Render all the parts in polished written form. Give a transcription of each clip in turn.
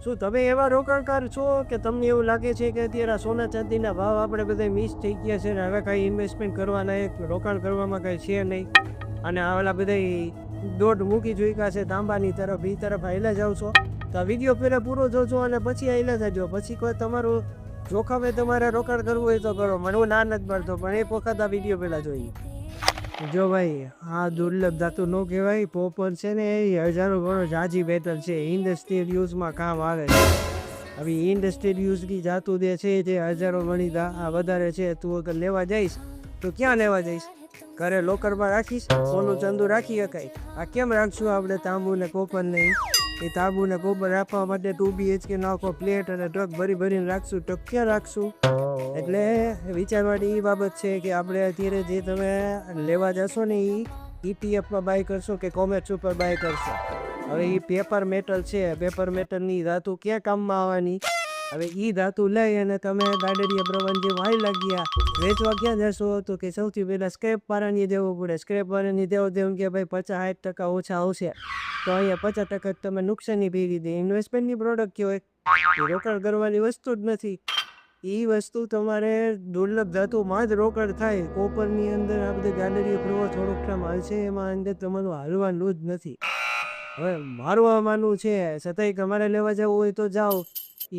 શું તમે એવા રોકાણકાર છો કે તમને એવું લાગે છે કે અત્યારે સોના ચાંદીના ભાવ આપણે બધા મિસ થઈ ગયા છે ને હવે કાંઈ ઇન્વેસ્ટમેન્ટ કરવાના એક રોકાણ કરવામાં કાંઈ છે નહીં અને આવેલા બધા દોઢ મૂકી ચૂક્યા છે તાંબાની તરફ એ તરફ હાલ્યા જાઓ છો તો આ વિડીયો પહેલાં પૂરો જોજો અને પછી હાલ્યા જજો પછી કોઈ તમારું જોખમે તમારે રોકાણ કરવું હોય તો કરો મને હું ના નથી પાડતો પણ એક વખત આ વિડીયો પહેલાં જોઈએ જો ભાઈ આ દુર્લભ ધાતુ ન કહેવાય પોપર છે ને એ હજારો ગણો જાજી બેટર છે ઇન્ડસ્ટ્રીયલ યુઝમાં કામ આવે છે હવે ઇન્ડસ્ટ્રીયલ યુઝની ધાતુ જે છે જે હજારો ગણી વધારે છે તું અગર લેવા જઈશ તો ક્યાં લેવા જઈશ ઘરે લોકરમાં રાખીશ સોનું ચંદુ રાખી શકાય આ કેમ રાખશું આપણે તાંબુ ને કોપર નહીં એ તાંબુ ને કોપર રાખવા માટે 2 BHK નાખો ફ્લેટ અને ટ્રક ભરીને રાખશું તો ક્યાં રાખશું એટલે વિચારવાની એ બાબત છે કે આપણે અત્યારે જે તમે લેવા જશો ને એ ETF બાય કરશો કે કોમેર્સ ઉપર બાય કરશો હવે એ પેપર મેટલ છે પેપર મેટલની ધાતુ ક્યાં કામમાં આવવાની હવે એ ધાતુ લઈ અને તમે ગાડરિયા પ્રવણ જે વાય લાગ્યા વેચવા ક્યાં જશો તો કે સૌથી પહેલાં સ્ક્રેપ વાળાની દેવું પડે સ્ક્રેપ વાળાની દેવું કે ભાઈ 50-60% ઓછા આવશે તો અહીંયા 50% તમે નુકસાની ભેગી દે ઇન્વેસ્ટમેન્ટની પ્રોડક્ટ કહેવાય રોકાણ કરવાની વસ્તુ જ નથી એ વસ્તુ તમારે દુર્લભ ધાતુમાં જ રોકાણ થાય કોપરની અંદર આ બધી ગાડરીઓ પ્રવાહ થોડુંક કામ હાલશે એમાં અંદર તમારું હાલવાનું જ નથી હવે મારું આ માનવું છે છતાંય તમારે લેવા જવું હોય તો જાઓ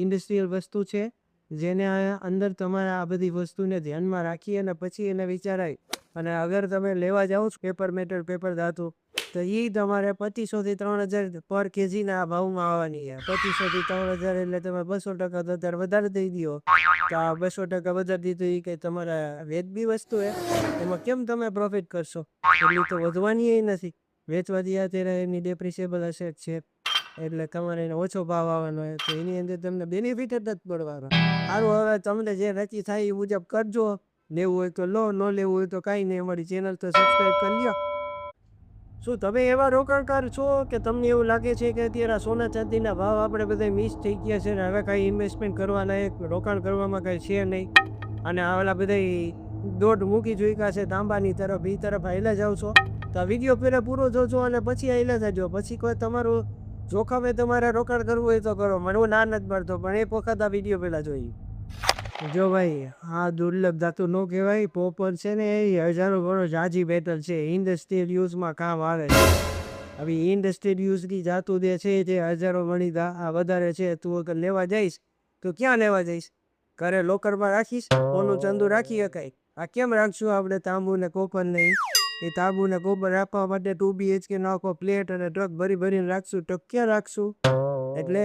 ઇન્ડસ્ટ્રીયલ વસ્તુ છે જેને અંદર તમારે આ બધી વસ્તુને ધ્યાનમાં રાખી અને પછી એને વિચારાય અને અગર તમે લેવા જાઓ છો પેપર મેટલ પેપર ધાતુ તો એ તમારે 2500 થી 3000 પર કેજીના ભાવમાં આવવાની છે 2500 થી 3000 એટલે તમે 200% અત્યારે વધારે દઈ દો તો આ 200% વધારે દીધું એ કંઈ તમારા વેચબી વસ્તુ છે એમાં કેમ તમે પ્રોફિટ કરશો એટલી તો વધવાની એ નથી વેચવાથી અત્યારે એની ડેપ્રિસિએબલ અસેટ છે એટલે તમારે એને ઓછો ભાવ આવવાનો હોય તો એની અંદર તમને બેનિફિટ જ નથી પડવાનો સારું હવે તમને જે રચી થાય એ મુજબ કરજો લેવું હોય તો લો ન લેવું હોય તો કાંઈ નહીં અમારી ચેનલ તો સબસ્ક્રાઈબ કરી લો શું તમે એવા રોકાણકાર છો કે તમને એવું લાગે છે કે અત્યારે સોના ચાંદીના ભાવ આપણે બધા મિસ થઈ ગયા છે ને હવે કાંઈ ઇન્વેસ્ટમેન્ટ કરવાના એક રોકાણ કરવામાં કાંઈ છે નહીં અને આવેલા બધા દોઢ મૂકી ચૂક્યા છે તાંબાની તરફ એ તરફ હાલ્યા જાઓ છો તો આ વિડીયો પહેલાં પૂરો જોજો અને પછી હાલ્યા જજો પછી કોઈ તમારું જોખમે તમારે રોકાણ કરવું હોય તો કરો મને હું ના નથી પાડતો પણ એક વખત આ વિડીયો પહેલાં જોઈએ જો ભાઈ આ દુર્લભ ધાતુ ન કહેવાય પોપર છે ને એ હજારો ગણો જાજી બેટર છે ઇન્ડસ્ટ્રીયલ યુઝમાં કામ આવે છે હવે ઇન્ડસ્ટ્રીયલ યુઝની ધાતુ જે છે જે હજારો ગણી વધારે છે તું અગર લેવા જઈશ તો ક્યાં લેવા જઈશ ઘરે લોકરમાં રાખીશ સોનું ચંદુ રાખી શકાય આ કેમ રાખશું આપણે તાંબુ ને કોપર નહીં એ તાંબુ ને કોપર રાખવા માટે 2 BHK નાખો ફ્લેટ અને ટ્રક ભરીને રાખશું તો ક્યાં રાખશું એટલે